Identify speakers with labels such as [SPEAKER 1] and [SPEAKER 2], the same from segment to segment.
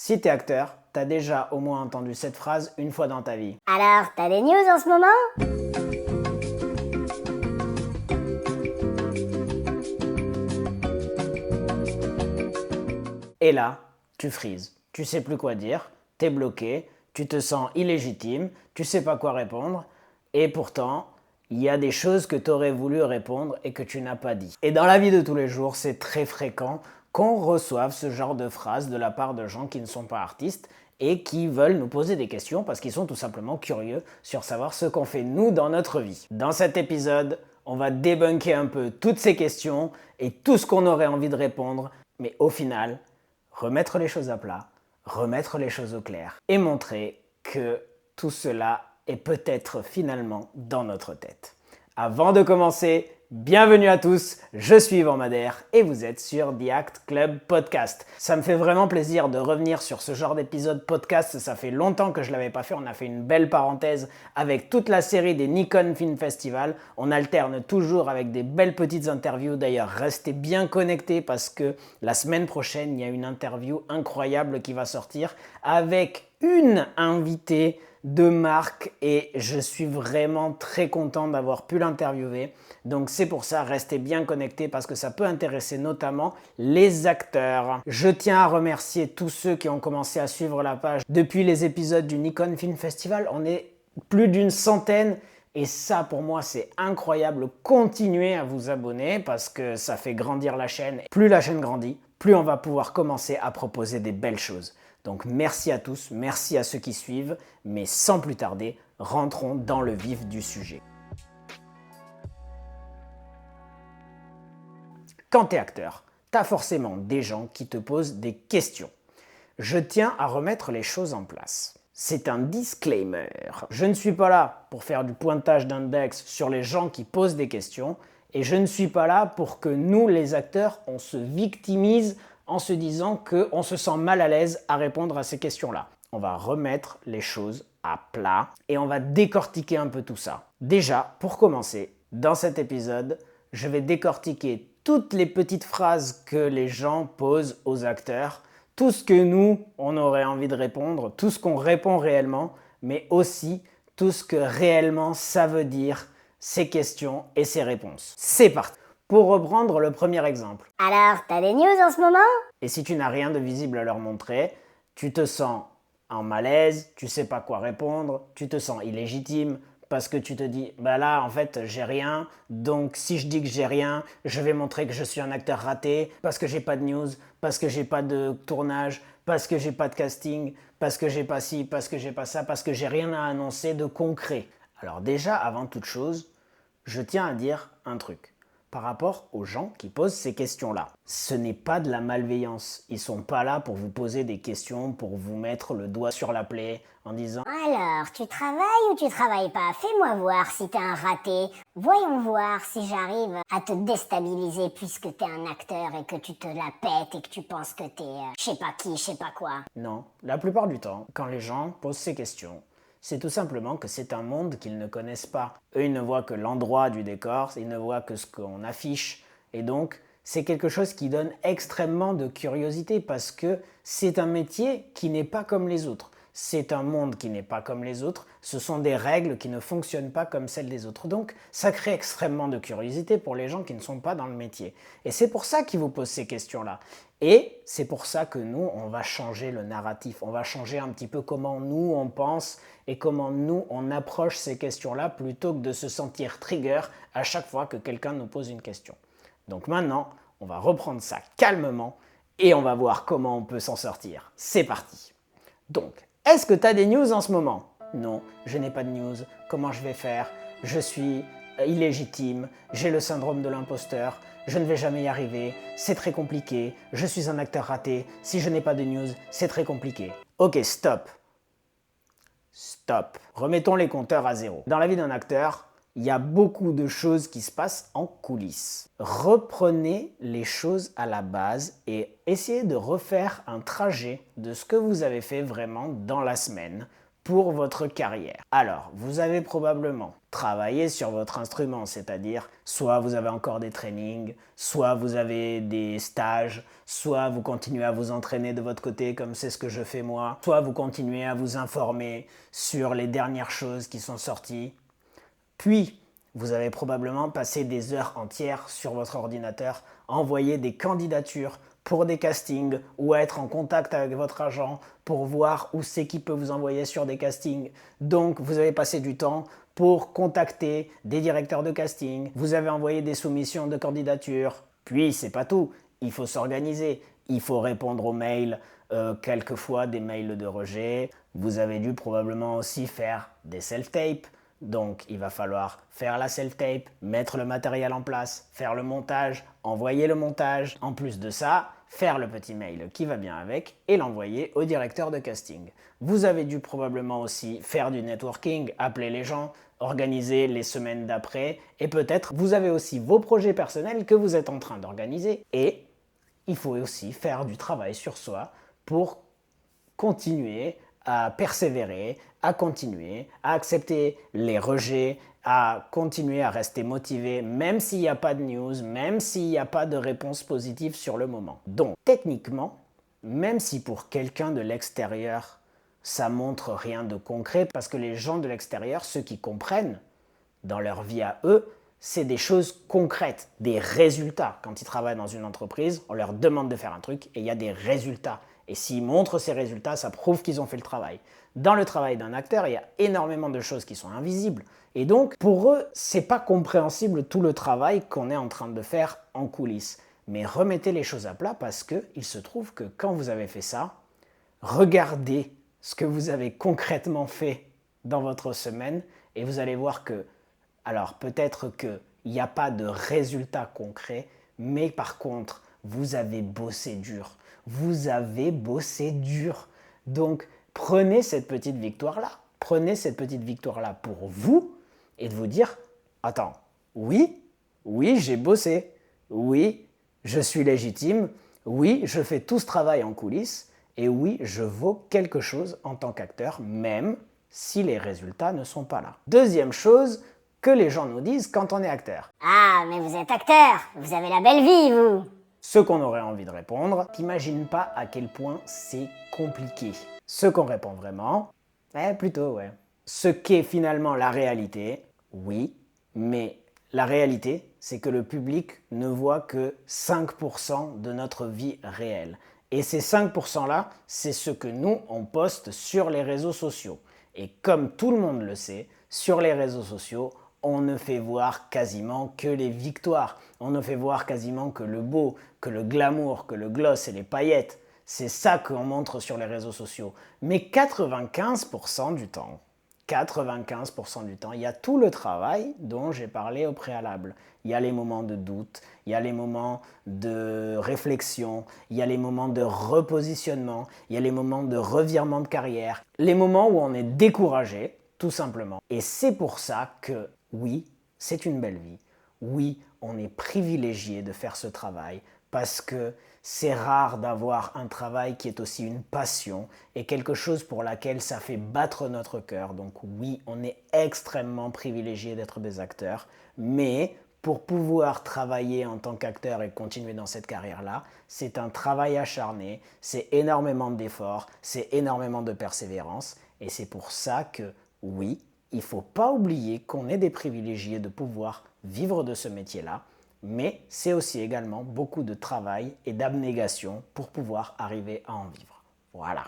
[SPEAKER 1] Si t'es acteur, t'as déjà au moins entendu cette phrase une fois dans ta vie.
[SPEAKER 2] Alors, t'as des news en ce moment?
[SPEAKER 1] Et là, tu frises. Tu sais plus quoi dire, t'es bloqué, tu te sens illégitime, tu sais pas quoi répondre, et pourtant, il y a des choses que t'aurais voulu répondre et que tu n'as pas dit. Et dans la vie de tous les jours, c'est très fréquent qu'on reçoive ce genre de phrases de la part de gens qui ne sont pas artistes et qui veulent nous poser des questions parce qu'ils sont tout simplement curieux sur savoir ce qu'on fait nous dans notre vie. Dans cet épisode, on va débunker un peu toutes ces questions et tout ce qu'on aurait envie de répondre, mais au final, remettre les choses à plat, remettre les choses au clair et montrer que tout cela est peut-être finalement dans notre tête. Avant de commencer, bienvenue à tous, je suis Yvan Madère et vous êtes sur The Act Club Podcast. Ça me fait vraiment plaisir de revenir sur ce genre d'épisode podcast, ça fait longtemps que je ne l'avais pas fait, on a fait une belle parenthèse avec toute la série des Nikon Film Festival, on alterne toujours avec des belles petites interviews, d'ailleurs restez bien connectés parce que la semaine prochaine il y a une interview incroyable qui va sortir avec une invitée de marque et je suis vraiment très content d'avoir pu l'interviewer. Donc c'est pour ça, restez bien connectés parce que ça peut intéresser notamment les acteurs. Je tiens à remercier tous ceux qui ont commencé à suivre la page depuis les épisodes du Nikon Film Festival. On est plus d'une centaine et ça pour moi c'est incroyable. Continuez à vous abonner parce que ça fait grandir la chaîne. Plus la chaîne grandit, plus on va pouvoir commencer à proposer des belles choses. Donc merci à tous, merci à ceux qui suivent, mais sans plus tarder, rentrons dans le vif du sujet. Quand tu es acteur, tu as forcément des gens qui te posent des questions. Je tiens à remettre les choses en place. C'est un disclaimer. Je ne suis pas là pour faire du pointage d'index sur les gens qui posent des questions et je ne suis pas là pour que nous, les acteurs, on se victimise en se disant qu'on se sent mal à l'aise à répondre à ces questions-là. On va remettre les choses à plat et on va décortiquer un peu tout ça. Déjà, pour commencer, dans cet épisode, je vais décortiquer toutes les petites phrases que les gens posent aux acteurs, tout ce que nous, on aurait envie de répondre, tout ce qu'on répond réellement, mais aussi tout ce que réellement ça veut dire, ces questions et ces réponses. C'est parti! Pour reprendre le premier exemple.
[SPEAKER 2] Alors, t'as des news en ce moment?
[SPEAKER 1] Et si tu n'as rien de visible à leur montrer, tu te sens en malaise, tu sais pas quoi répondre, tu te sens illégitime parce que tu te dis bah là en fait j'ai rien, donc si je dis que j'ai rien, je vais montrer que je suis un acteur raté parce que j'ai pas de news, parce que j'ai pas de tournage, parce que j'ai pas de casting, parce que j'ai pas ci, parce que j'ai pas ça, parce que j'ai rien à annoncer de concret. Alors déjà avant toute chose, je tiens à dire un truc. Par rapport aux gens qui posent ces questions-là. Ce n'est pas de la malveillance. Ils sont pas là pour vous poser des questions, pour vous mettre le doigt sur la plaie en disant «
[SPEAKER 2] Alors, tu travailles ou tu travailles pas? Fais-moi voir si t'es un raté. Voyons voir si j'arrive à te déstabiliser puisque t'es un acteur et que tu te la pètes et que tu penses que t'es je sais pas qui, je sais pas quoi. »
[SPEAKER 1] Non, la plupart du temps, quand les gens posent ces questions, c'est tout simplement que c'est un monde qu'ils ne connaissent pas. Eux, ils ne voient que l'endroit du décor, ils ne voient que ce qu'on affiche. Et donc, c'est quelque chose qui donne extrêmement de curiosité parce que c'est un métier qui n'est pas comme les autres. C'est un monde qui n'est pas comme les autres. Ce sont des règles qui ne fonctionnent pas comme celles des autres. Donc, ça crée extrêmement de curiosité pour les gens qui ne sont pas dans le métier. Et c'est pour ça qu'ils vous posent ces questions-là. Et c'est pour ça que nous, on va changer le narratif. On va changer un petit peu comment nous, on pense et comment nous, on approche ces questions-là plutôt que de se sentir trigger à chaque fois que quelqu'un nous pose une question. Donc maintenant, on va reprendre ça calmement et on va voir comment on peut s'en sortir. C'est parti. Donc, est-ce que tu as des news en ce moment? Non, je n'ai pas de news. Comment je vais faire? Je suis illégitime, j'ai le syndrome de l'imposteur, je ne vais jamais y arriver, c'est très compliqué, je suis un acteur raté, si je n'ai pas de news, c'est très compliqué. Ok, stop. Stop. Remettons les compteurs à zéro. Dans la vie d'un acteur, il y a beaucoup de choses qui se passent en coulisses. Reprenez les choses à la base et essayez de refaire un trajet de ce que vous avez fait vraiment dans la semaine pour votre carrière. Alors, vous avez probablement travaillé sur votre instrument, c'est-à-dire soit vous avez encore des trainings, soit vous avez des stages, soit vous continuez à vous entraîner de votre côté comme c'est ce que je fais moi, soit vous continuez à vous informer sur les dernières choses qui sont sorties. Puis, vous avez probablement passé des heures entières sur votre ordinateur à envoyer des candidatures pour des castings ou à être en contact avec votre agent pour voir où c'est qu'il peut vous envoyer sur des castings. Donc, vous avez passé du temps pour contacter des directeurs de casting. Vous avez envoyé des soumissions de candidatures. Puis, c'est pas tout. Il faut s'organiser. Il faut répondre aux mails, quelquefois des mails de rejet. Vous avez dû probablement aussi faire des self-tapes. Donc, il va falloir faire la self-tape, mettre le matériel en place, faire le montage, envoyer le montage. En plus de ça, faire le petit mail qui va bien avec et l'envoyer au directeur de casting. Vous avez dû probablement aussi faire du networking, appeler les gens, organiser les semaines d'après et peut-être vous avez aussi vos projets personnels que vous êtes en train d'organiser. Et il faut aussi faire du travail sur soi pour continuer à persévérer, à continuer, à accepter les rejets, à continuer à rester motivé, même s'il n'y a pas de news, même s'il n'y a pas de réponse positive sur le moment. Donc, techniquement, même si pour quelqu'un de l'extérieur, ça montre rien de concret, parce que les gens de l'extérieur, ceux qui comprennent dans leur vie à eux, c'est des choses concrètes, des résultats. Quand ils travaillent dans une entreprise, on leur demande de faire un truc et il y a des résultats. Et s'ils montrent ces résultats, ça prouve qu'ils ont fait le travail. Dans le travail d'un acteur, il y a énormément de choses qui sont invisibles. Et donc, pour eux, c'est pas compréhensible tout le travail qu'on est en train de faire en coulisses. Mais remettez les choses à plat parce qu'il se trouve que quand vous avez fait ça, regardez ce que vous avez concrètement fait dans votre semaine et vous allez voir que, alors peut-être qu'il n'y a pas de résultat concret, mais par contre, vous avez bossé dur. Vous avez bossé dur. Donc, prenez cette petite victoire-là. Prenez cette petite victoire-là pour vous et de vous dire, attends, oui, j'ai bossé. Oui, je suis légitime. Oui, je fais tout ce travail en coulisses. Et oui, je vaux quelque chose en tant qu'acteur, même si les résultats ne sont pas là. Deuxième chose que les gens nous disent quand on est acteur.
[SPEAKER 2] Ah, mais vous êtes acteur, vous avez la belle vie, vous.
[SPEAKER 1] Ce qu'on aurait envie de répondre, t'imagines pas à quel point c'est compliqué. Ce qu'on répond vraiment, plutôt ouais. Ce qu'est finalement la réalité, oui, mais la réalité, c'est que le public ne voit que 5% de notre vie réelle. Et ces 5%-là, c'est ce que nous, on poste sur les réseaux sociaux. Et comme tout le monde le sait, sur les réseaux sociaux, on ne fait voir quasiment que les victoires. On ne fait voir quasiment que le beau, que le glamour, que le gloss et les paillettes. C'est ça qu'on montre sur les réseaux sociaux. Mais 95% du temps, il y a tout le travail dont j'ai parlé au préalable. Il y a les moments de doute, il y a les moments de réflexion, il y a les moments de repositionnement, il y a les moments de revirement de carrière, les moments où on est découragé, tout simplement. Et c'est pour ça que, oui, c'est une belle vie. Oui, on est privilégié de faire ce travail parce que c'est rare d'avoir un travail qui est aussi une passion et quelque chose pour laquelle ça fait battre notre cœur. Donc oui, on est extrêmement privilégié d'être des acteurs, mais pour pouvoir travailler en tant qu'acteur et continuer dans cette carrière-là, c'est un travail acharné, c'est énormément d'efforts, c'est énormément de persévérance et c'est pour ça que oui, il ne faut pas oublier qu'on est des privilégiés de pouvoir vivre de ce métier-là, mais c'est aussi également beaucoup de travail et d'abnégation pour pouvoir arriver à en vivre. Voilà.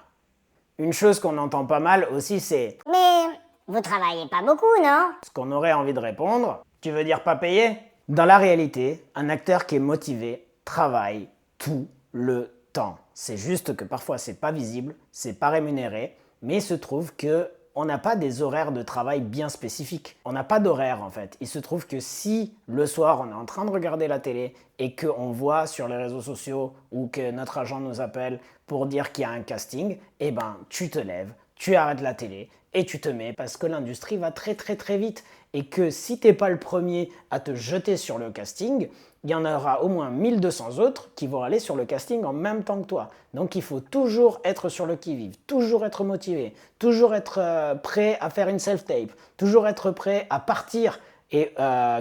[SPEAKER 1] Une chose qu'on entend pas mal aussi, c'est «
[SPEAKER 2] Mais vous travaillez pas beaucoup, non? »
[SPEAKER 1] Ce qu'on aurait envie de répondre, tu veux dire pas payé? Dans la réalité, un acteur qui est motivé travaille tout le temps. C'est juste que parfois c'est pas visible, c'est pas rémunéré, mais il se trouve que on n'a pas des horaires de travail bien spécifiques. On n'a pas d'horaire en fait. Il se trouve que si le soir on est en train de regarder la télé et qu'on voit sur les réseaux sociaux ou que notre agent nous appelle pour dire qu'il y a un casting, eh ben tu te lèves, tu arrêtes la télé et tu te mets parce que l'industrie va très très très vite et que si t'es pas le premier à te jeter sur le casting, il y en aura au moins 1200 autres qui vont aller sur le casting en même temps que toi. Donc il faut toujours être sur le qui-vive, toujours être motivé, toujours être prêt à faire une self-tape, toujours être prêt à partir et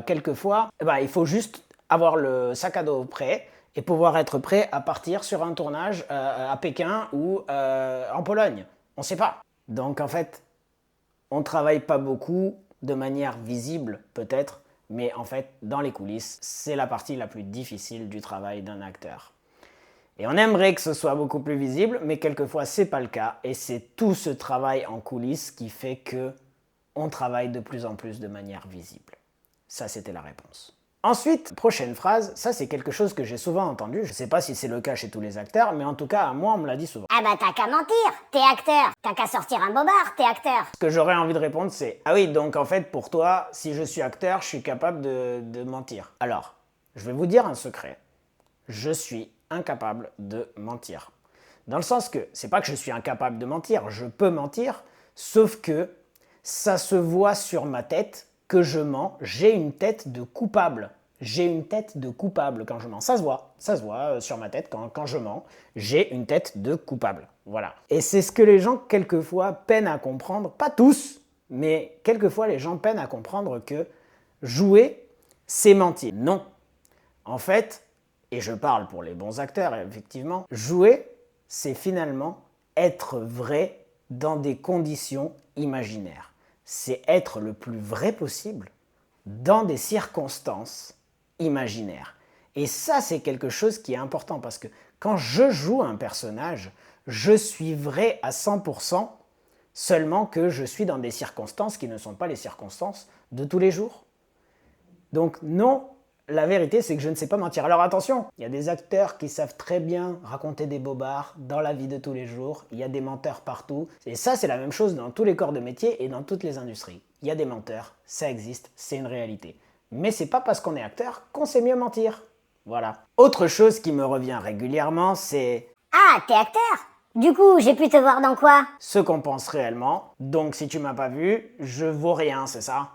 [SPEAKER 1] quelquefois, il faut juste avoir le sac à dos prêt et pouvoir être prêt à partir sur un tournage à Pékin ou en Pologne. On ne sait pas. Donc en fait, on ne travaille pas beaucoup de manière visible peut-être, mais en fait, dans les coulisses, c'est la partie la plus difficile du travail d'un acteur. Et on aimerait que ce soit beaucoup plus visible, mais quelquefois c'est pas le cas, et c'est tout ce travail en coulisses qui fait que on travaille de plus en plus de manière visible. Ça, c'était la réponse. Ensuite, prochaine phrase, ça c'est quelque chose que j'ai souvent entendu, je sais pas si c'est le cas chez tous les acteurs, mais en tout cas, à moi on me l'a dit souvent.
[SPEAKER 2] Ah bah t'as qu'à mentir, t'es acteur. T'as qu'à sortir un bobard, t'es acteur.
[SPEAKER 1] Ce que j'aurais envie de répondre c'est, ah oui, donc en fait pour toi, si je suis acteur, je suis capable de mentir. Alors, je vais vous dire un secret, je suis incapable de mentir. Dans le sens que, c'est pas que je suis incapable de mentir, je peux mentir, sauf que ça se voit sur ma tête que je mens, j'ai une tête de coupable. J'ai une tête de coupable quand je mens. Ça se voit sur ma tête quand je mens. J'ai une tête de coupable. Voilà. Et c'est ce que les gens, quelquefois, peinent à comprendre. Pas tous, mais quelquefois, les gens peinent à comprendre que jouer, c'est mentir. Non. En fait, et je parle pour les bons acteurs, effectivement, jouer, c'est finalement être vrai dans des conditions imaginaires. C'est être le plus vrai possible dans des circonstances imaginaires. Et ça, c'est quelque chose qui est important parce que quand je joue un personnage, je suis vrai à 100%, seulement que je suis dans des circonstances qui ne sont pas les circonstances de tous les jours. Donc non, la vérité, c'est que je ne sais pas mentir. Alors attention, il y a des acteurs qui savent très bien raconter des bobards dans la vie de tous les jours. Il y a des menteurs partout. Et ça, c'est la même chose dans tous les corps de métier et dans toutes les industries. Il y a des menteurs, ça existe, c'est une réalité. Mais c'est pas parce qu'on est acteur qu'on sait mieux mentir. Voilà. Autre chose qui me revient régulièrement, c'est
[SPEAKER 2] Ah, t'es acteur? Du coup, j'ai pu te voir dans quoi?
[SPEAKER 1] ce qu'on pense réellement. Donc si tu m'as pas vu, je vaux rien, c'est ça?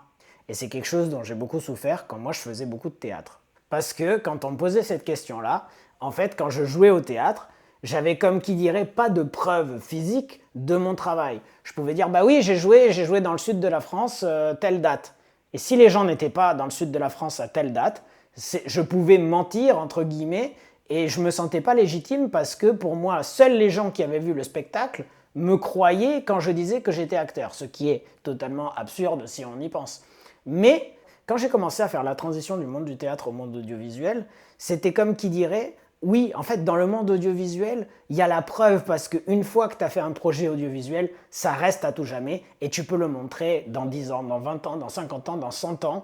[SPEAKER 1] Et c'est quelque chose dont j'ai beaucoup souffert quand moi je faisais beaucoup de théâtre. Parce que quand on me posait cette question-là, en fait, quand je jouais au théâtre, j'avais comme qui dirait pas de preuve physique de mon travail. Je pouvais dire, bah oui, j'ai joué dans le sud de la France, telle date. Et si les gens n'étaient pas dans le sud de la France à telle date, je pouvais mentir, entre guillemets, et je me sentais pas légitime parce que pour moi, seuls les gens qui avaient vu le spectacle me croyaient quand je disais que j'étais acteur, ce qui est totalement absurde si on y pense. Mais quand j'ai commencé à faire la transition du monde du théâtre au monde audiovisuel, c'était comme qui dirait, oui, en fait, dans le monde audiovisuel, il y a la preuve parce qu'une fois que tu as fait un projet audiovisuel, ça reste à tout jamais et tu peux le montrer dans 10 ans, dans 20 ans, dans 50 ans, dans 100 ans.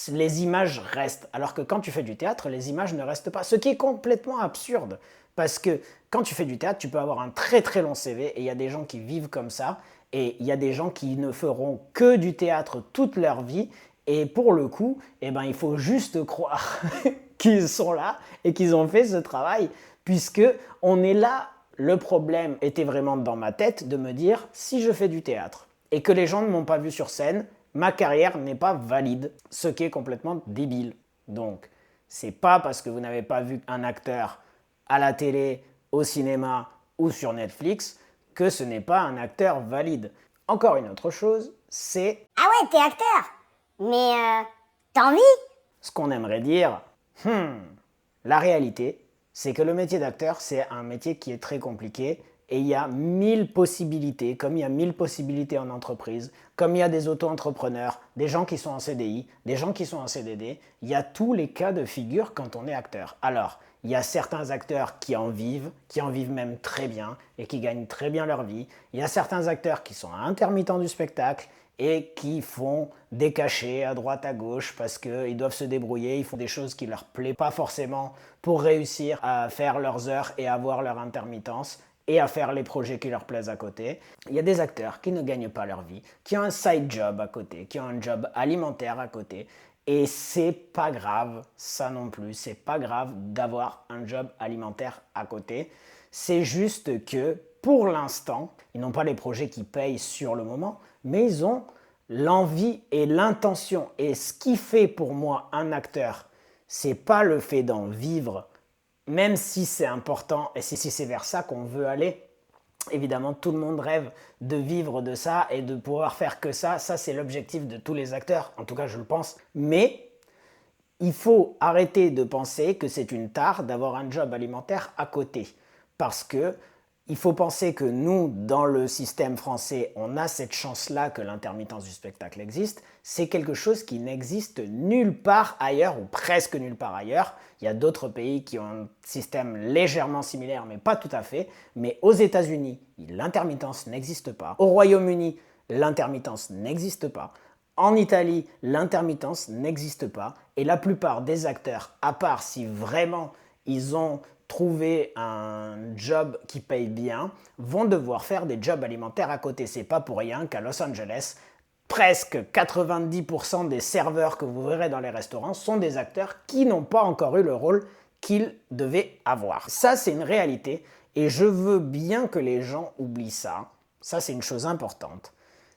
[SPEAKER 1] Les images restent. Alors que quand tu fais du théâtre, les images ne restent pas. Ce qui est complètement absurde. Parce que quand tu fais du théâtre, tu peux avoir un très très long CV et il y a des gens qui vivent comme ça. Et il y a des gens qui ne feront que du théâtre toute leur vie. Et pour le coup, il faut juste croire qu'ils sont là et qu'ils ont fait ce travail. Puisque on est là, le problème était vraiment dans ma tête de me dire, si je fais du théâtre et que les gens ne m'ont pas vu sur scène, ma carrière n'est pas valide. Ce qui est complètement débile. Donc, c'est pas parce que vous n'avez pas vu un acteur à la télé, au cinéma ou sur Netflix que ce n'est pas un acteur valide. Encore une autre chose, c'est
[SPEAKER 2] Ah ouais, t'es acteur. Mais t'as envie?
[SPEAKER 1] ce qu'on aimerait dire. La réalité, c'est que le métier d'acteur, c'est un métier qui est très compliqué et il y a 1000 possibilités, comme il y a 1000 possibilités en entreprise, comme il y a des auto-entrepreneurs, des gens qui sont en CDI, des gens qui sont en CDD, il y a tous les cas de figure quand on est acteur. Alors, il y a certains acteurs qui en vivent même très bien et qui gagnent très bien leur vie. Il y a certains acteurs qui sont intermittents du spectacle et qui font des cachets à droite à gauche parce qu'ils doivent se débrouiller, ils font des choses qui leur plaisent pas forcément pour réussir à faire leurs heures et avoir leur intermittence et à faire les projets qui leur plaisent à côté. Il y a des acteurs qui ne gagnent pas leur vie, qui ont un side job à côté, qui ont un job alimentaire à côté. Et c'est pas grave, ça non plus, c'est pas grave d'avoir un job alimentaire à côté. C'est juste que pour l'instant, ils n'ont pas les projets qui payent sur le moment, mais ils ont l'envie et l'intention. Et ce qui fait pour moi un acteur, c'est pas le fait d'en vivre, même si c'est important et si c'est vers ça qu'on veut aller. Évidemment, tout le monde rêve de vivre de ça et de pouvoir faire que ça. Ça, c'est l'objectif de tous les acteurs, en tout cas je le pense. Mais il faut arrêter de penser que c'est une tare d'avoir un job alimentaire à côté. Parce que il faut penser que nous, dans le système français, on a cette chance-là que l'intermittence du spectacle existe. C'est quelque chose qui n'existe nulle part ailleurs, ou presque nulle part ailleurs. Il y a d'autres pays qui ont un système légèrement similaire, mais pas tout à fait. Mais aux États-Unis, l'intermittence n'existe pas. Au Royaume-Uni, l'intermittence n'existe pas. En Italie, l'intermittence n'existe pas. Et la plupart des acteurs, à part si vraiment ils ont trouver un job qui paye bien, vont devoir faire des jobs alimentaires à côté. C'est pas pour rien qu'à Los Angeles, presque 90% des serveurs que vous verrez dans les restaurants sont des acteurs qui n'ont pas encore eu le rôle qu'ils devaient avoir. Ça, c'est une réalité et je veux bien que les gens oublient ça. Ça, c'est une chose importante.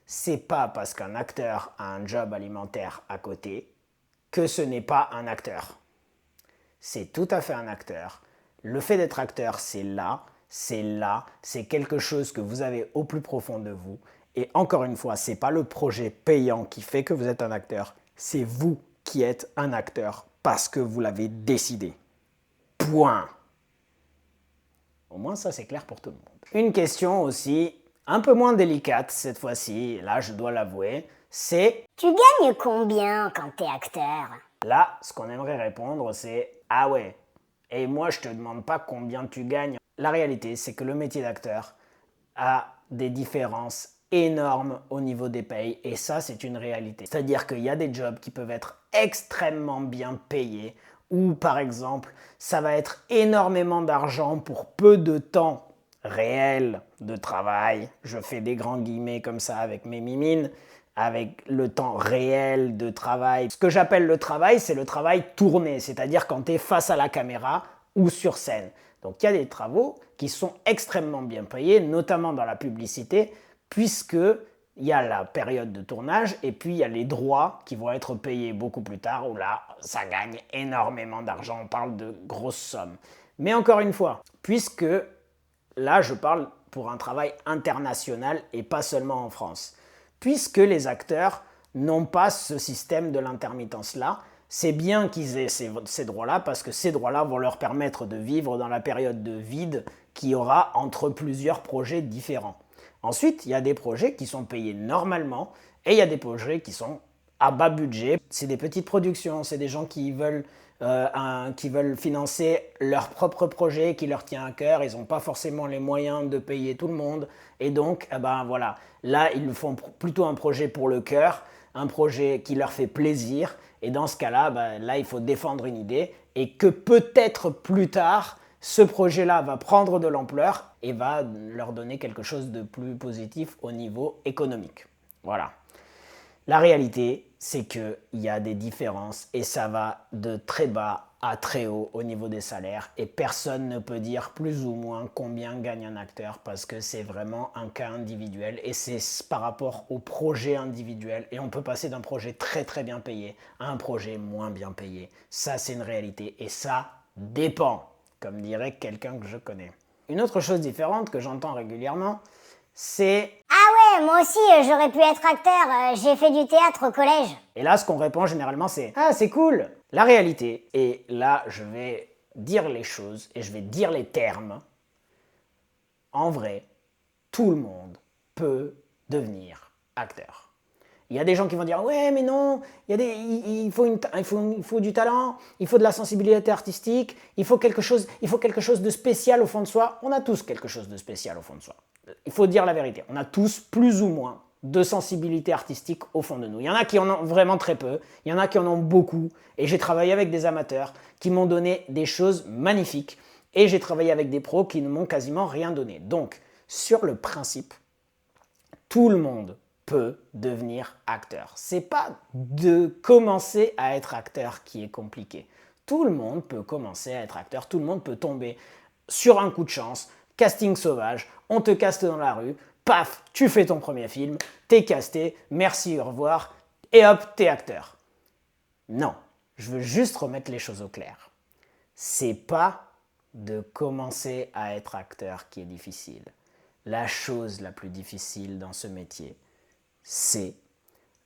[SPEAKER 1] C'est pas parce qu'un acteur a un job alimentaire à côté que ce n'est pas un acteur. C'est tout à fait un acteur. Le fait d'être acteur, c'est quelque chose que vous avez au plus profond de vous. Et encore une fois, ce n'est pas le projet payant qui fait que vous êtes un acteur, c'est vous qui êtes un acteur parce que vous l'avez décidé. Point. Au moins ça, c'est clair pour tout le monde. Une question aussi, un peu moins délicate cette fois-ci, là je dois l'avouer, c'est...
[SPEAKER 2] Tu gagnes combien quand t'es acteur?
[SPEAKER 1] Là, ce qu'on aimerait répondre, c'est « Ah ouais, et moi, je ne te demande pas combien tu gagnes. » La réalité, c'est que le métier d'acteur a des différences énormes au niveau des payes. Et ça, c'est une réalité. C'est-à-dire qu'il y a des jobs qui peuvent être extrêmement bien payés. Ou par exemple, ça va être énormément d'argent pour peu de temps réel de travail. Je fais des grands guillemets comme ça avec mes mimines. Avec le temps réel de travail. Ce que j'appelle le travail, c'est le travail tourné, c'est-à-dire quand tu es face à la caméra ou sur scène. Donc il y a des travaux qui sont extrêmement bien payés, notamment dans la publicité, puisqu'il y a la période de tournage et puis il y a les droits qui vont être payés beaucoup plus tard, où là, ça gagne énormément d'argent, on parle de grosses sommes. Mais encore une fois, puisque là, je parle pour un travail international et pas seulement en France. Puisque les acteurs n'ont pas ce système de l'intermittence-là, c'est bien qu'ils aient ces droits-là, parce que ces droits-là vont leur permettre de vivre dans la période de vide qu'il y aura entre plusieurs projets différents. Ensuite, il y a des projets qui sont payés normalement, et il y a des projets qui sont à bas budget. C'est des petites productions, c'est des gens qui veulent financer leur propre projet qui leur tient à cœur, ils n'ont pas forcément les moyens de payer tout le monde, et donc voilà, là ils font plutôt un projet pour le cœur, un projet qui leur fait plaisir, et dans ce cas-là, là il faut défendre une idée, et que peut-être plus tard, ce projet-là va prendre de l'ampleur et va leur donner quelque chose de plus positif au niveau économique. Voilà. La réalité, c'est qu'il y a des différences et ça va de très bas à très haut au niveau des salaires et personne ne peut dire plus ou moins combien gagne un acteur parce que c'est vraiment un cas individuel et c'est par rapport au projet individuel et on peut passer d'un projet très très bien payé à un projet moins bien payé. Ça, c'est une réalité et ça dépend, comme dirait quelqu'un que je connais. Une autre chose différente que j'entends régulièrement, c'est «
[SPEAKER 2] Ah ouais, moi aussi j'aurais pu être acteur, j'ai fait du théâtre au collège. »
[SPEAKER 1] Et là, ce qu'on répond généralement, c'est « Ah, c'est cool !» La réalité, et là, je vais dire les choses et je vais dire les termes. En vrai, tout le monde peut devenir acteur. Il y a des gens qui vont dire « Ouais, mais non, il faut du talent, il faut de la sensibilité artistique, il faut quelque chose de spécial au fond de soi. » On a tous quelque chose de spécial au fond de soi. Il faut dire la vérité. On a tous plus ou moins de sensibilité artistique au fond de nous. Il y en a qui en ont vraiment très peu, il y en a qui en ont beaucoup. Et j'ai travaillé avec des amateurs qui m'ont donné des choses magnifiques. Et j'ai travaillé avec des pros qui ne m'ont quasiment rien donné. Donc, sur le principe, tout le monde peut devenir acteur. C'est pas de commencer à être acteur qui est compliqué. Tout le monde peut commencer à être acteur, tout le monde peut tomber sur un coup de chance, casting sauvage, on te caste dans la rue, paf, tu fais ton premier film, t'es casté, merci, au revoir, et hop, t'es acteur. Non, je veux juste remettre les choses au clair. C'est pas de commencer à être acteur qui est difficile. La chose la plus difficile dans ce métier, c'est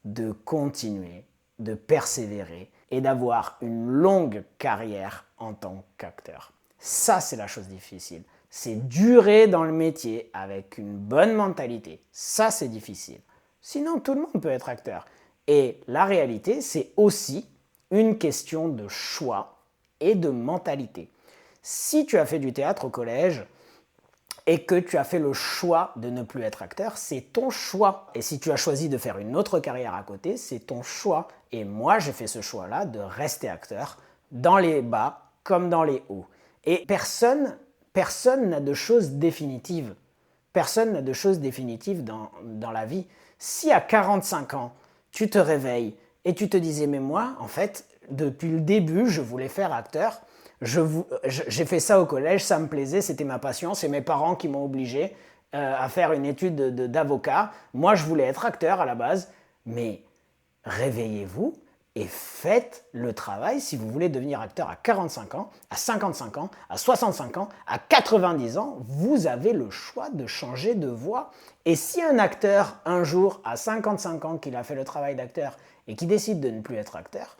[SPEAKER 1] de continuer, de persévérer et d'avoir une longue carrière en tant qu'acteur. Ça, c'est la chose difficile. C'est durer dans le métier avec une bonne mentalité. Ça, c'est difficile. Sinon, tout le monde peut être acteur. Et la réalité, c'est aussi une question de choix et de mentalité. Si tu as fait du théâtre au collège et que tu as fait le choix de ne plus être acteur, c'est ton choix. Et si tu as choisi de faire une autre carrière à côté, c'est ton choix. Et moi, j'ai fait ce choix-là de rester acteur dans les bas comme dans les hauts. Et personne n'a de choses définitives. Personne n'a de choses définitives dans la vie. Si à 45 ans, tu te réveilles et tu te disais, mais moi, en fait, depuis le début, je voulais faire acteur, j'ai fait ça au collège, ça me plaisait, c'était ma passion, c'est mes parents qui m'ont obligé à faire une étude d'avocat. Moi, je voulais être acteur à la base, mais réveillez-vous et faites le travail si vous voulez devenir acteur à 45 ans, à 55 ans, à 65 ans, à 90 ans. Vous avez le choix de changer de voie. Et si un acteur, un jour, à 55 ans, qu'il a fait le travail d'acteur et qui décide de ne plus être acteur,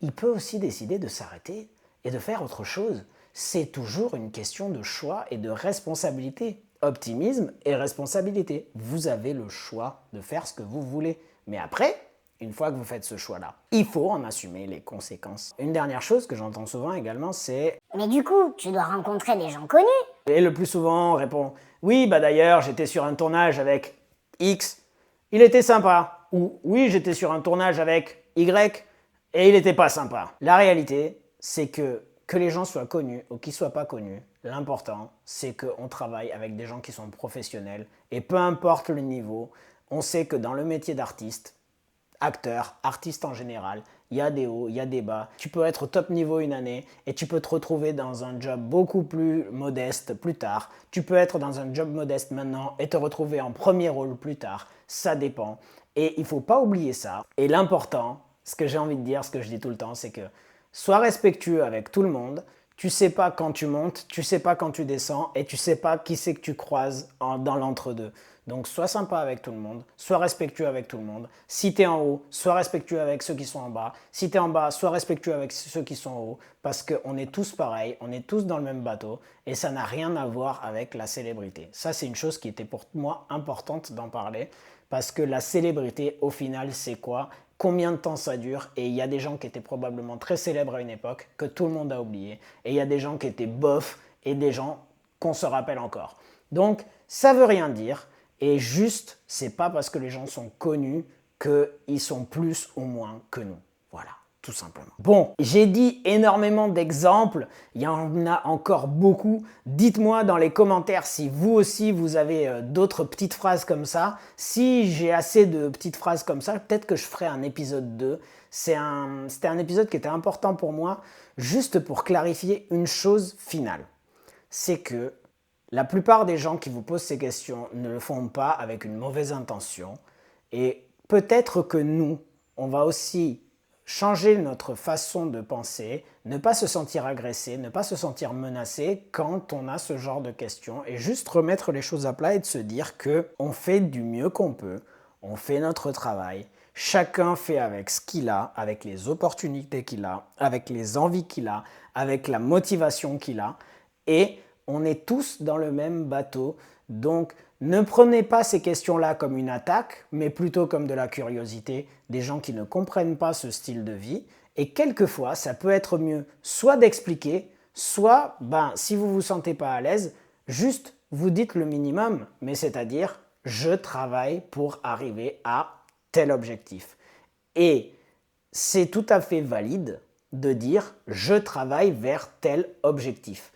[SPEAKER 1] il peut aussi décider de s'arrêter et de faire autre chose. C'est toujours une question de choix et de responsabilité. Optimisme et responsabilité. Vous avez le choix de faire ce que vous voulez. Mais après, une fois que vous faites ce choix-là, il faut en assumer les conséquences. Une dernière chose que j'entends souvent également, c'est
[SPEAKER 2] « Mais du coup, tu dois rencontrer des gens connus !»
[SPEAKER 1] Et le plus souvent, on répond « Oui, bah d'ailleurs, j'étais sur un tournage avec X, il était sympa. » Ou « Oui, j'étais sur un tournage avec Y, et il n'était pas sympa. » La réalité, c'est que les gens soient connus ou qu'ils ne soient pas connus, l'important, c'est qu'on travaille avec des gens qui sont professionnels. Et peu importe le niveau, on sait que dans le métier d'artiste, acteur, artiste en général, il y a des hauts, il y a des bas. Tu peux être au top niveau une année et tu peux te retrouver dans un job beaucoup plus modeste plus tard. Tu peux être dans un job modeste maintenant et te retrouver en premier rôle plus tard. Ça dépend. Et il ne faut pas oublier ça. Et l'important, ce que j'ai envie de dire, ce que je dis tout le temps, c'est que sois respectueux avec tout le monde. Tu ne sais pas quand tu montes, tu ne sais pas quand tu descends et tu ne sais pas qui c'est que tu croises dans l'entre-deux. Donc sois sympa avec tout le monde, sois respectueux avec tout le monde. Si tu es en haut, sois respectueux avec ceux qui sont en bas. Si tu es en bas, sois respectueux avec ceux qui sont en haut. Parce qu'on est tous pareils, on est tous dans le même bateau et ça n'a rien à voir avec la célébrité. Ça, c'est une chose qui était pour moi importante d'en parler. Parce que la célébrité, au final, c'est quoi ? Combien de temps ça dure? Et il y a des gens qui étaient probablement très célèbres à une époque, que tout le monde a oublié. Et il y a des gens qui étaient bofs et des gens qu'on se rappelle encore. Donc, ça veut rien dire. Et juste, c'est pas parce que les gens sont connus qu'ils sont plus ou moins que nous. Voilà, tout simplement. Bon, j'ai dit énormément d'exemples, il y en a encore beaucoup. Dites-moi dans les commentaires si vous aussi vous avez d'autres petites phrases comme ça. Si j'ai assez de petites phrases comme ça, peut-être que je ferai un épisode 2. C'était un épisode qui était important pour moi, juste pour clarifier une chose finale. C'est que la plupart des gens qui vous posent ces questions ne le font pas avec une mauvaise intention. Et peut-être que nous, on va aussi changer notre façon de penser, ne pas se sentir agressé, ne pas se sentir menacé quand on a ce genre de questions et juste remettre les choses à plat et de se dire qu'on fait du mieux qu'on peut, on fait notre travail, chacun fait avec ce qu'il a, avec les opportunités qu'il a, avec les envies qu'il a, avec la motivation qu'il a et on est tous dans le même bateau, donc ne prenez pas ces questions-là comme une attaque, mais plutôt comme de la curiosité, des gens qui ne comprennent pas ce style de vie. Et quelquefois, ça peut être mieux soit d'expliquer, soit, si vous ne vous sentez pas à l'aise, juste vous dites le minimum, mais c'est-à-dire, je travaille pour arriver à tel objectif. Et c'est tout à fait valide de dire, je travaille vers tel objectif.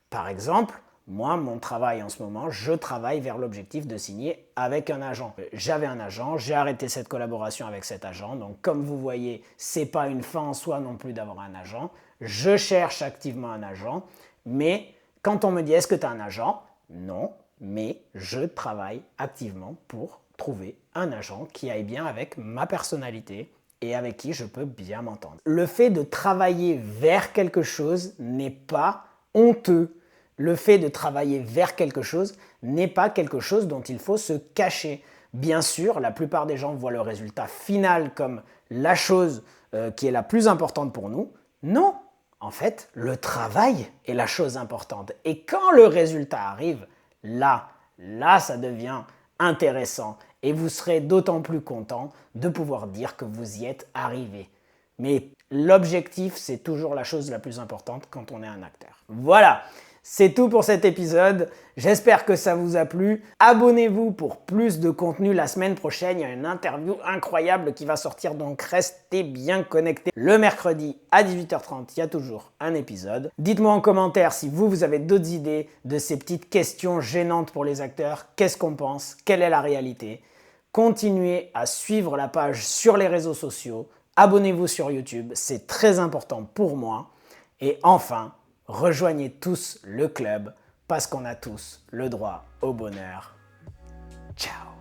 [SPEAKER 1] Par exemple, moi, mon travail en ce moment, je travaille vers l'objectif de signer avec un agent. J'avais un agent, j'ai arrêté cette collaboration avec cet agent. Donc, comme vous voyez, ce n'est pas une fin en soi non plus d'avoir un agent. Je cherche activement un agent. Mais quand on me dit, est-ce que tu as un agent ? Non, mais je travaille activement pour trouver un agent qui aille bien avec ma personnalité et avec qui je peux bien m'entendre. Le fait de travailler vers quelque chose n'est pas honteux. Le fait de travailler vers quelque chose n'est pas quelque chose dont il faut se cacher. Bien sûr, la plupart des gens voient le résultat final comme la chose qui est la plus importante pour nous. Non, en fait, le travail est la chose importante. Et quand le résultat arrive, là, ça devient intéressant. Et vous serez d'autant plus content de pouvoir dire que vous y êtes arrivé. Mais l'objectif, c'est toujours la chose la plus importante quand on est un acteur. Voilà, c'est tout pour cet épisode. J'espère que ça vous a plu. Abonnez-vous pour plus de contenu. La semaine prochaine, il y a une interview incroyable qui va sortir, donc restez bien connectés. Le mercredi à 18h30, il y a toujours un épisode. Dites-moi en commentaire si vous avez d'autres idées de ces petites questions gênantes pour les acteurs. Qu'est-ce qu'on pense? Quelle est la réalité? Continuez à suivre la page sur les réseaux sociaux. Abonnez-vous sur YouTube, c'est très important pour moi. Et enfin, rejoignez tous le club parce qu'on a tous le droit au bonheur. Ciao!